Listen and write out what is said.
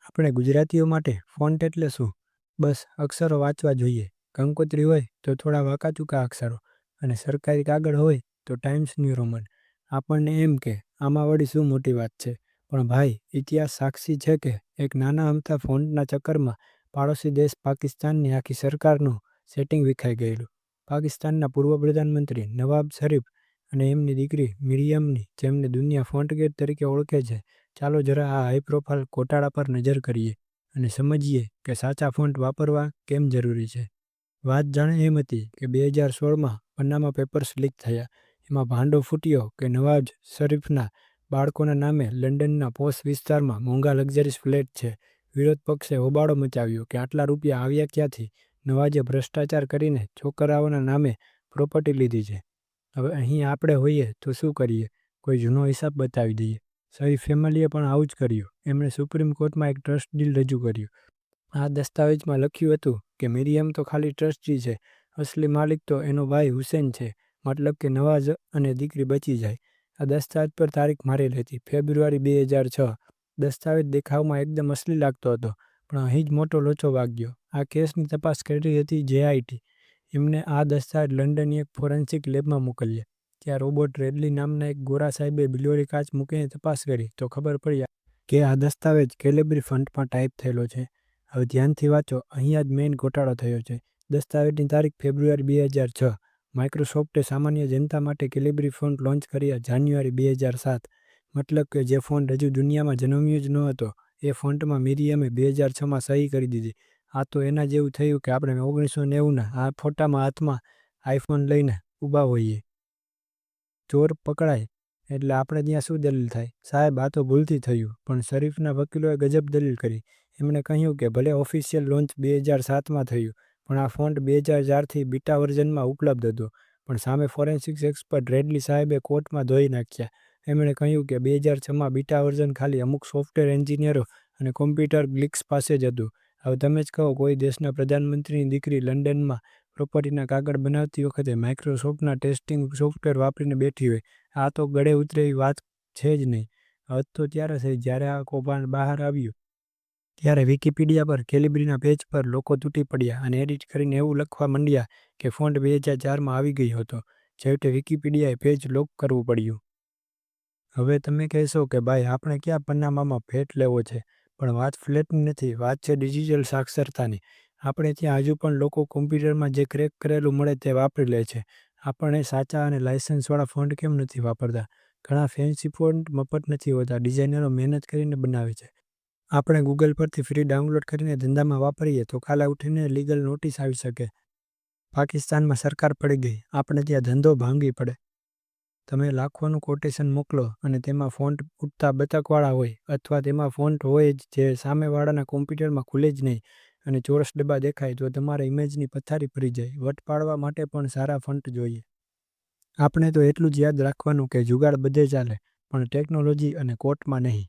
આપણે ગુજરાતીઓ માટે ફોન્ટ એટલે શું? બસ અક્ષરો વાંચવા જોઈએ. કંકોત્રી હોય તો થોડા વાંકાચૂકા અક્ષરો અને સરકારી કાગળ હોય તો ટાઈમ્સ ન્યૂ રોમન. આપણને એમ કે આમાં વળી શું મોટી વાત છે, પણ ભાઈ ઇતિહાસ સાક્ષી છે કે એક નાના અમથા ફોન્ટના ચક્કરમાં પાડોશી દેશ પાકિસ્તાનની આખી સરકારનું સેટિંગ વિખાઈ ગયેલું. પાકિસ્તાનના પૂર્વ પ્રધાનમંત્રી નવાબ શરીફ અને એમની દીકરી મિરિયમની, જેમને દુનિયા ફોન્ટગેટ તરીકે ઓળખે છે, ચાલો જરા આ હાઈ પ્રોફાઇલ ગોટાળા પર નજર કરીએ અને સમજીએ કે સાચા ફોન્ટ વાપરવા કેમ જરૂરી છે. વાત જાણે એમ હતી કે 2016માં પનામા પેપર્સ લીક થયા. એમાં ભાંડો ફૂટ્યો કે નવાબ શરીફના બાળકોના નામે લંડનના પોશ વિસ્તારમાં મોંઘા લક્ઝરીસ ફ્લેટ છે. વિરોધ પક્ષે હોબાળો મચાવ્યો કે આટલા રૂપિયા આવ્યા ક્યાંથી? નવાજે ભ્રષ્ટાચાર કરીને છોકરાઓના નામે પ્રોપર્ટી લીધી છે. હવે અહીં આપણે હોઈએ તો શું કરીએ? કોઈ જૂનો હિસાબ બતાવી દઈએ. શરીફ ફેમિલીએ પણ આવું જ કર્યું. એમણે સુપ્રીમ કોર્ટમાં એક ટ્રસ્ટ ડીલ રજૂ કર્યું. આ દસ્તાવેજમાં લખ્યું હતું કે મિરિયમ તો ખાલી ટ્રસ્ટી છે, અસલી માલિક તો એનો ભાઈ હુસેન છે, મતલબ કે નવાઝ અને દીકરી બચી જાય. આ દસ્તાવેજ પર તારીખ મારેલી હતી ફેબ્રુઆરી 2006. દસ્તાવેજ દેખાવમાં એકદમ અસલી લાગતો હતો, પણ અહીં જ મોટો લોચો વાગ્યો. આ કેસની તપાસ કરી હતી JIT. એમને આ દસ્તાવેજ લંડનની એક ફોરેન્સિક લેબમાં મોકલ્યા. ત્યાં રોબોટ રેડલી નામના એક ગોરા સાહેબે બિલોરી કાચ મૂકીને તપાસ કરી તો ખબર પડી કે આ દસ્તાવેજ કેલેબ્રી ફોન્ટમાં ટાઈપ થયેલો છે. હવે ધ્યાનથી વાંચો, અહીંયા જ મેઇન ગોટાળો થયો છે. દસ્તાવેજની તારીખ ફેબ્રુઆરી 2006. માઇક્રોસોફ્ટે સામાન્ય જનતા માટે કેલેબ્રી ફોન્ટ લોન્ચ કર્યા જાન્યુઆરી 2007. મતલબ કે જે ફોન્ટ હજુ દુનિયામાં જન્મ્યો જ ન હતો એ ફોન્ટમાં મિરિયમે 2006માં સહી કરી દીધી. આ તો એના જેવું થયું કે આપણે 1990ના આ ફોટામાં હાથમાં આઈફોન લઈને ઊભા હોઈએ. ચોર પકડાય એટલે આપણે ત્યાં શું દલીલ થાય? સાહેબ આ તો ભૂલથી થયું. પણ શરીફના વકીલોએ ગજબ દલીલ કરી. એમણે કહ્યું કે ભલે ઓફિશિયલ લોન્ચ 2007માં થયું, પણ આ ફોન્ટ 2004થી બીટા વર્ઝનમાં ઉપલબ્ધ હતો. પણ સામે ફોરેન્સિક્સ એક્સપર્ટ રેડલી સાહેબે કોર્ટમાં ધોઈ નાખ્યા. એમણે કહ્યું કે 2006માં બીટા વર્ઝન ખાલી અમુક સોફ્ટવેર એન્જિનિયરો અને કોમ્પ્યુટર ગ્લિક્સ પાસે જ હતું. હવે તમે જ કહો, કોઈ દેશના પ્રધાનમંત્રીની દીકરી લંડનમાં પ્રોપર્ટીના કાગળ બનાવતી વખતે માઇક્રોસોફ્ટના ટેસ્ટિંગ સોફ્ટવેર વાપરીને બેઠી હોય. આ તો ગળે ઉતરે એવી વાત છે જ નહીં. હદ તો ત્યારે થઈ જ્યારે આ કૌભાંડ બહાર આવ્યું. ત્યારે વિકિપીડિયા પર કેલેબ્રીના પેજ પર લોકો તૂટી પડ્યા અને એડિટ કરીને એવું લખવા માંડ્યા કે ફોન્ટ 2004માં આવી ગયો હતો. છેવટે વિકિપીડિયાએ પેજ લોક કરવું પડ્યું. હવે તમે કહેશો કે ભાઈ આપણે ક્યાં પનામામાં ફ્લેટ લેવો છે, પણ વાત ફ્લેટની નથી, વાત છે ડિજિટલ સાક્ષરતાની. આપણે ત્યાં હજુ પણ લોકો કોમ્પ્યુટરમાં જે ક્રેક કરેલું મળે તે વાપરી લે છે. આપણે સાચા અને લાયસન્સવાળા ફોન્ટ કેમ નથી વાપરતા? ઘણા ફેન્સી ફોન્ટ મફત નથી હોતા, ડિઝાઇનરો મહેનત કરીને બનાવે છે. આપણે ગૂગલ પરથી ફ્રી ડાઉનલોડ કરીને ધંધામાં વાપરીએ તો કાલે ઉઠીને લીગલ નોટિસ આવી શકે. પાકિસ્તાનમાં સરકાર પડી ગઈ, આપણે ત્યાં ધંધો ભાંગી પડે. તમે લાખોનું કોટેશન મોકલો અને તેમાં ફોન્ટ ઉડતા બતકવાળા હોય, અથવા તેમાં ફોન્ટ હોય જ જે સામેવાળાના કોમ્પ્યુટરમાં ખુલે જ નહીં અને ચોરસ ડબ્બા દેખાય, તો તમારા ઇમેજની પથારી ફરી જાય. વટ પાડવા માટે પણ સારા ફોન્ટ જોઈએ. આપણે તો એટલું જ યાદ રાખવાનું કે જુગાડ બધે ચાલે, પણ ટેકનોલોજી અને કોર્ટમાં નહીં.